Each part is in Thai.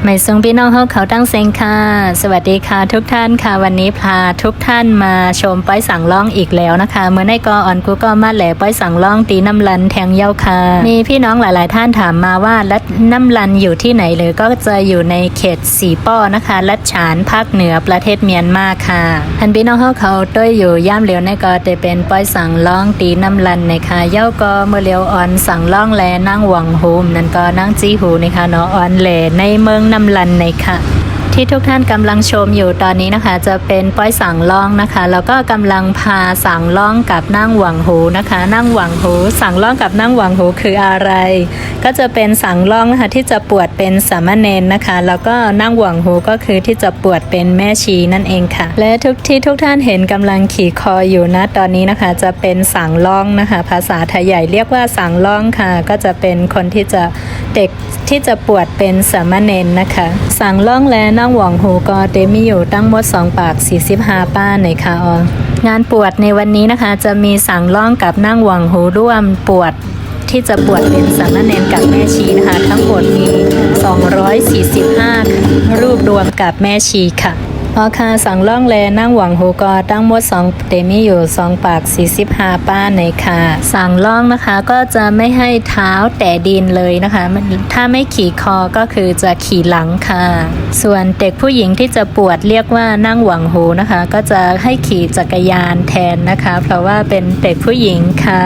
ไม่ทรงพี่น้องเขาตั้งเซงค่ะสวัสดีค่ะทุกท่านค่ะวันนี้พาทุกท่านมาชมป้อยสั่งล่องอีกแล้วนะคะเมื่อในกออ่อนกูก็มาแหล่ป้อยสั่งล่องตีน้ำลันแทงเย้าค่ะมีพี่น้องหลายๆท่านถามมาว่าลัดน้ำลันอยู่ที่ไหนเลยก็จะอยู่ในเขตสีป้อนะคะลัดฉานภาคเหนือประเทศเมียนมาค่ะท่านพี่น้องเขาต้อยอยู่ย่ามเหลียวในก็จะเป็นป้อยสั่งล่องตีน้ำลันนะคะเย้าก็เมื่อเลียวอ่อนสั่งล่องแลนั่งหวังหูมนั่นก็นั่งจี้หูนะคะเนาะอ่อนแหล่ในเมืองน้ำลันในค่ะที่ทุกท่านกำลังชมอยู่ตอนนี้นะคะจะเป็นป้อยสั่งล่องนะคะแล้วก็กำลังพาสั่งล่องกับนั่งหวังหูนะคะนั่งหวังหูสั่งล่องกับนั่งหวังหูคืออะไรก็จะเป็นสั่งล่องนะคะที่จะปวดเป็นสามเณรนะคะแล้วก็นั่งหวังหูก็คือที่จะปวดเป็นแม่ชีนั่นเองค่ะและทุกท่านเห็นกำลังขี่คออยู่นะตอนนี้นะคะจะเป็นสั่งล่องนะคะภาษาไทยใหญ่เรียกว่าสั่งล่องค่ะก็จะเป็นคนที่จะเด็กที่จะปวดเป็นสามเณรนะคะสั่งล่องและนั่งหวังหูก็เตมีอยู่ตั้งหมด2ปาก45ป้าในค่ะงานปวดในวันนี้นะคะจะมีสั่งล่องกับนั่งหวังหูร่วมปวดที่จะปวดเป็นสามเณรกับแม่ชีนะคะทั้งหมดมี245รูปรวมกับแม่ชีค่ะค่ะสั่งล่องแลนั่งหวังหูก็ตั้งหมด2เตมีอยู่2ปาก45ป้าในค่ะสั่งล่องนะคะก็จะไม่ให้เท้าแตะดินเลยนะคะถ้าไม่ขี่คอก็คือจะขี่หลังค่ะส่วนเด็กผู้หญิงที่จะปวดเรียกว่านั่งหวังหูนะคะก็จะให้ขี่จักรยานแทนนะคะเพราะว่าเป็นเด็กผู้หญิงค่ะ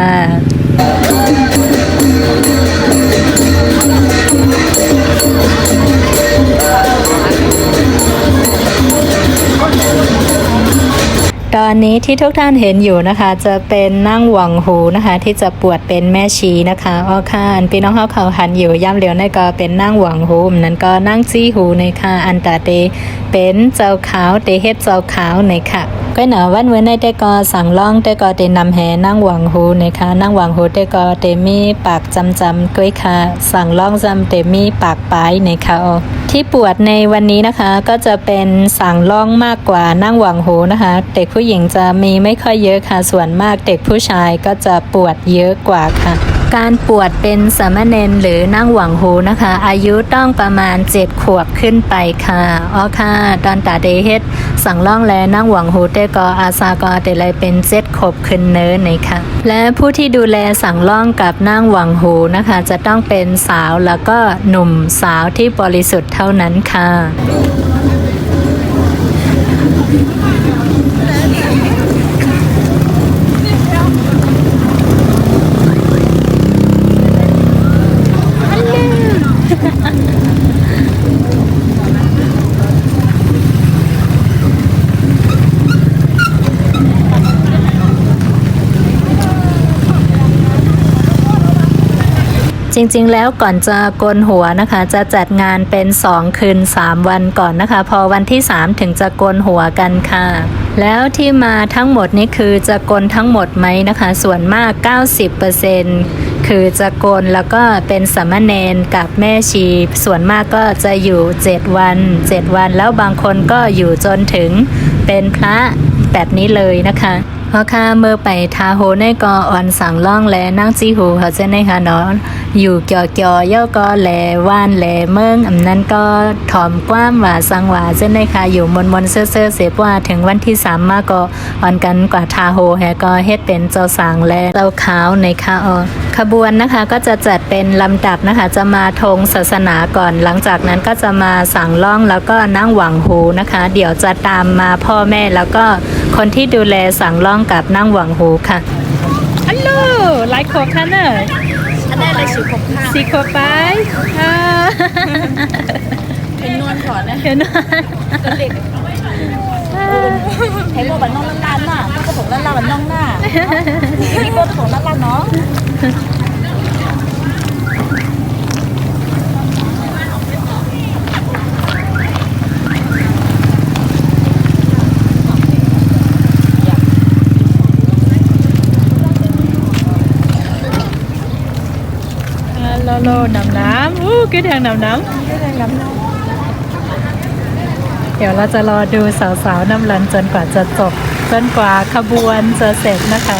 ตอนนี้ที่ทุกท่านเห็นอยู่นะคะจะเป็นนั่งหวังหูนะคะที่จะปวดเป็นแม่ชีนะคะค่ะอันพี่น้องเขาหันอยู่ย่ำเหลียวนั่นก็เป็นนั่งหวังหูนั้นก็นั่งจี้หูในค่ะอันตาเตเป็นเจ้าขาวเตเฮ็ดเจ้าขาวในค่ะก็หนาวันเว้นในแต่ก็สั่งล่องแต่ก็เตนำแหนั่งหวังหูในค่ะนั่งหวังหูแต่ก็เตมีปากจำก้อยค่ะสั่งล่องจำเตมีปากปลายในค่ะที่ปวดในวันนี้นะคะก็จะเป็นสั่งล่องมากกว่านั่งหวังหูนะคะเด็กผู้หญิงจะมีไม่ค่อยเยอะค่ะส่วนมากเด็กผู้ชายก็จะปวดเยอะกว่าค่ะการปวดเป็นสามเณรหรือนั่งหวังหูนะคะอายุต้องประมาณ7 ขวบขึ้นไปค่ะค่ะตอนตาเดเฮ็ดสั่งล่องและนั่งหวังหูเตก็อาซาก็เตเลยเป็น7 ขวบขึ้นเนินในค่ะและผู้ที่ดูแลสั่งล่องกับนั่งหวังหูนะคะจะต้องเป็นสาวแล้วก็หนุ่มสาวที่บริสุทธิ์เท่านั้นค่ะจริงๆแล้วก่อนจะโกนหัวนะคะจะจัดงานเป็น2 คืน 3 วันก่อนนะคะพอวันที่3ถึงจะโกนหัวกันค่ะแล้วที่มาทั้งหมดนี้คือจะโกนทั้งหมดไหมนะคะส่วนมาก 90% คือจะโกนแล้วก็เป็นสามเณรกับแม่ชีส่วนมากก็จะอยู่7 วันแล้วบางคนก็อยู่จนถึงเป็นพระแบบนี้เลยนะคะเพราะค่ะเมื่อไปทาโฮในกออ่อนสั่งล่องและนั่งจี้หูเขาจะในค่ะเนาะอยู่เกี่ยวเย่าก็แหลว่านแหลเมืองอันนั้นก็ถ่อมกว้ามว่าสังว่าเส้นในค่ะอยู่มนเซ่อเสียว่าถึงวันที่3มาก็อ่อนกันกว่าทาโฮแฮก็เฮ็ดเป็นเจ้าสางและเจ้าขาวในค่ะขบวนนะคะก็จะจัดเป็นลำดับนะคะจะมาธงศาสนาก่อนหลังจากนั้นก็จะมาสั่งล่องแล้วก็นั่งหวังหูนะคะเดี๋ยวจะตามมาพ่อแม่แล้วก็คนที่ดูแลสั่งล่องกับนั่งหวังหูค่ะฮัลโหลไลค์ขอค่ะเนอะอันนี้อะไรสีขบไปเห็นนวลก่อนนะเห็นเด็กเห็นโบบันน้องล้านน่ะก็ผสมล้านบันน้องหน้านี่โบผสมล้านเนาะโลน้ำคือทางน้ำเดี๋ยวเราจะรอดูสาวๆน้ำลันจนกว่าจะจบจนกว่าขบวนจะเสร็จนะคะ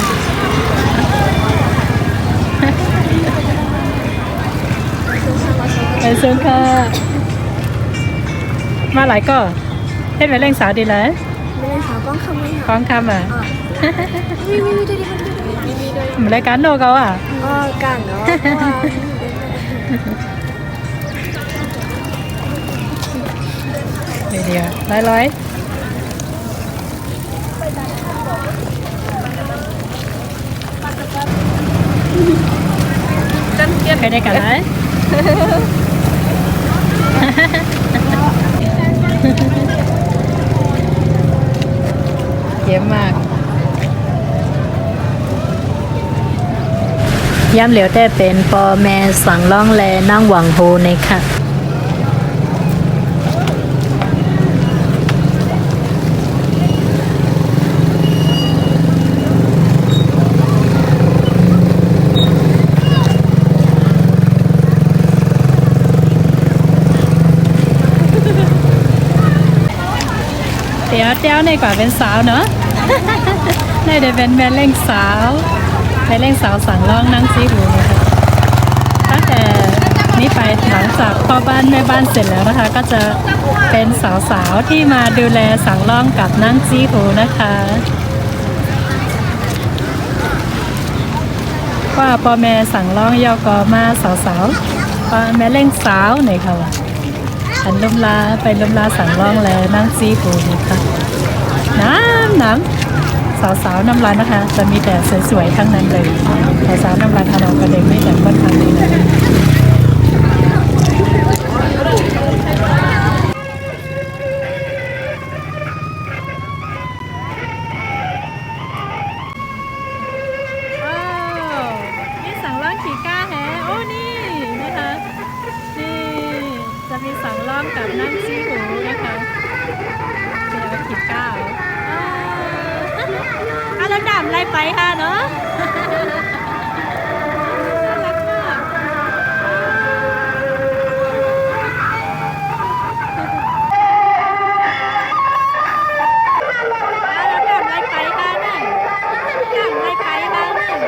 ไปส่งค่ะ มาหลายก็เฮ็ดไปเล่งสาวดีเลย ไม่ได้ขาวก้องคำเลย คล้องคำอ่ะ มีด้วยดิมีด้วย เหมือนรายการโนเขาอ่ะ อ๋อกังเนาะ เดี๋ยวร้อยไปได้กันเลยเยี่ยมมากย้ำเหลียวแต่เป็นปอแม่สังล่องแลนั่งหวังโฮในค่ะเดี๋ยวในกว่าเป็นสาวเนาะ ในเดี๋ยวเป็นแม่เล่งสาวแม่เล่งสาวสั่งล่องนั่งซีหูนะคะตั้งแต่นี้ไปหลังจากพ่อบ้านแม่บ้านเสร็จแล้วนะคะ ก็จะเป็นสาวๆที่มาดูแลสั่งล่องกับนั่งซีหูนะคะว่าพ่อแม่สั่งล่องยอกอมาสาวๆพ่อแม่เล่งสาวไหนค่ะวะฉันลมลาไปลมลาสั่งล่องแล้วนั่งซีหูนะคะน้ำสาวๆน้ำร้านนะคะจะมีแต่สวยๆทั้งนั้นเลยสาวๆน้ำร้านทานอกระเด็นไม่แต่คนทางนี้เลยนี่สั่งล่องขี่ก้าแฮโอ้นี่นะคะนี่จะมีสั่งล่องกับนั่งซีหูนะคะเดี๋ยวขี่ก้าแล้วดำอะไรไปค่ะเนาะน่ารักมากแล้วดำอะไรไปค่ะนั่นดำอะไรไปค่ะนั่น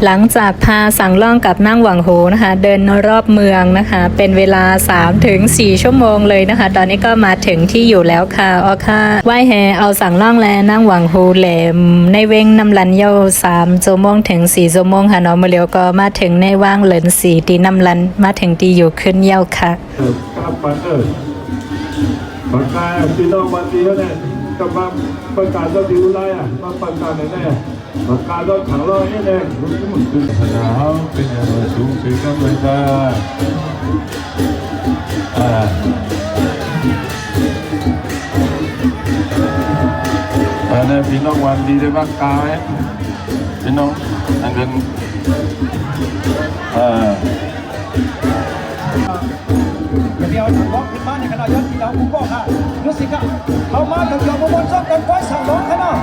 หลังจากพาสั่งล่องกับนั่งหวังโหนะคะเดินรอบเมืองนะคะเป็นเวลา 3-4 ชั่วโมงเลยนะคะตอนนี้ก็มาถึงที่อยู่แล้วค่ะอ๋อค่ะไหว้แฮเอาสั่งล่องและนั่งหวังโหแหลมในเว้งน้ำลันเย้า3 ชั่วโมงถึง 4 ชั่วโมงค่ะเนาะเมื่อเร็วก็มาถึงในว่างเหลิน4ตีน้ำลันมาถึงตีอยู่ขึ้นเย้าค่ะปันปากกาพี่น้องวันนี้เนี่ยจะมาประกาศเราดีไรอ่ะมาประกาศไหนแน่ปากกาเราถังเราเนี่ยแน่รู้ที่มันคือสนามเป็นอะไรสูงสุดก็เลยจะเนี่ยพี่น้องวันดีได้ปากกาไหมพี่น้องอันนั้นเดียวทางร้องขึ้นมาในขณะย้อนที่เราคุ้มบอกค่ะรู้สิครับเขามาถึงยอมมวลชอบกันไว้สั่งร้องขนาด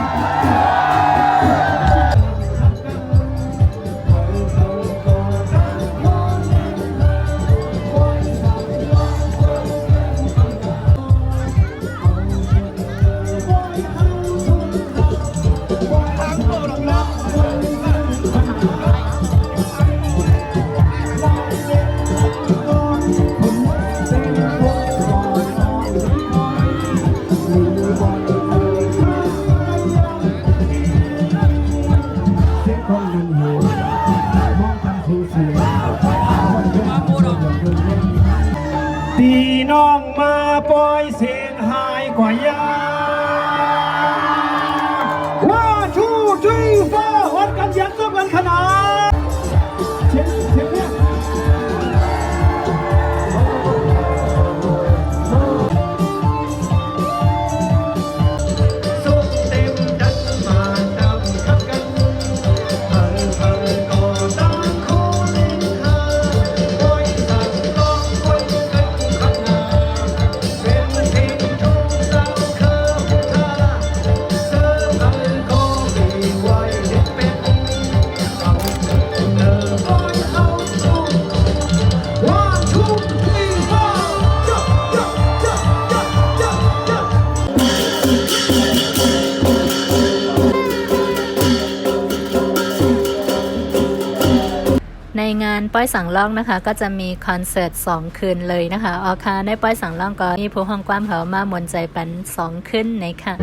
ในงานป้อยสังล่องนะคะ ก็จะมีคอนเสิร์ต2คืนเลยนะคะออค่ะในป้อยสังล่องก็มีผู้ห้องความเขามามวนใจปัน2คืนในค่ะ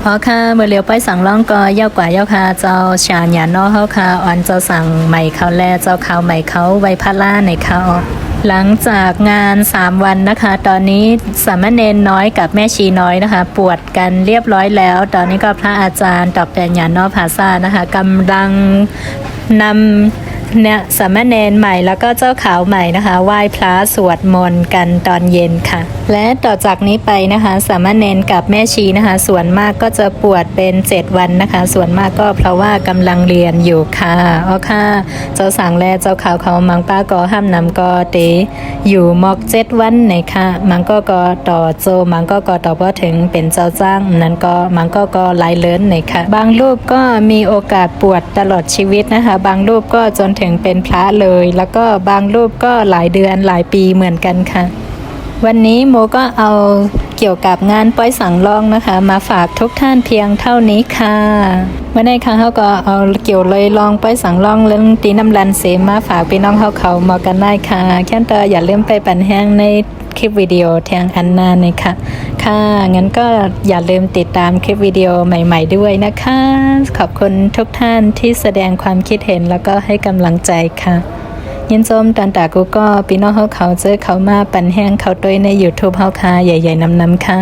พอค่ะเมื่อเลี้ยวไปสั่งล่องก็เย้ากว่าเย้าค่ะเจ้าชาญญาโนเฮาค่ะอ่อนเจ้าสั่งใหม่เขาแลเจ้าเขาใหม่เขาไวพาล่าในเขาหลังจากงาน3วันนะคะ ตอนนี้สามเณรน้อยกับแม่ชีน้อยนะคะ ปวดกันเรียบร้อยแล้ว ตอนนี้ก็พระอาจารย์ดร.ญาโนภาษานะคะกำลังนำเนี่ยสามเณรใหม่แล้วก็เจ้าขาวใหม่นะคะไหว้พระสวดมนต์กันตอนเย็นค่ะ และต่อจากนี้ไปนะคะสามเณรกับแม่ชีนะคะ ส่วนมากก็จะปวดเป็น7วันนะคะ ส่วนมากก็เพราะว่ากำลังเรียนอยู่ค่ะอ๋อค่ะเจ้าสั่งแลเจ้าขาวเขามังป้าก็ห้ามนำก็เตอยู่มอก7วันไหนค่ะมังก็ต่อโจมังก็ต่อพอถึงเป็นเจ้าจ้างนั้นก็มังก็ไล่เลินไหนค่ะบางรูปก็มีโอกาสปวดตลอดชีวิตนะคะบางรูปก็จนถึงเป็นพระเลยแล้วก็บางรูปก็หลายเดือนหลายปีเหมือนกันค่ะวันนี้โมก็เอาเกี่ยวกับงานป้อยสังล่องนะคะมาฝากทุกท่านเพียงเท่านี้ค่ะวันนี้ค่ะเขาก็เอาเกี่ยวเลยลองป้อยสังล่องเรื่องตีน้ำรันเสมาฝากพี่น้องเขามากันได้ค่ะแค่ตัวอย่าลืมไปปั่นแห้งในคลิปวิดีโอทางอันนาเลยค่ะค่ะงั้นก็อย่าลืมติดตามคลิปวิดีโอใหม่ๆด้วยนะคะขอบคุณทุกท่านที่แสดงความคิดเห็นแล้วก็ให้กำลังใจค่ะยินชมตอนตากูก็พี่น้องเขาเจอเขามาปั่นแห้งเขาด้วยใน YouTube เฮาค่ะใหญ่ๆนำค่ะ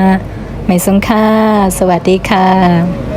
ไม่สงค่ะสวัสดีค่ะ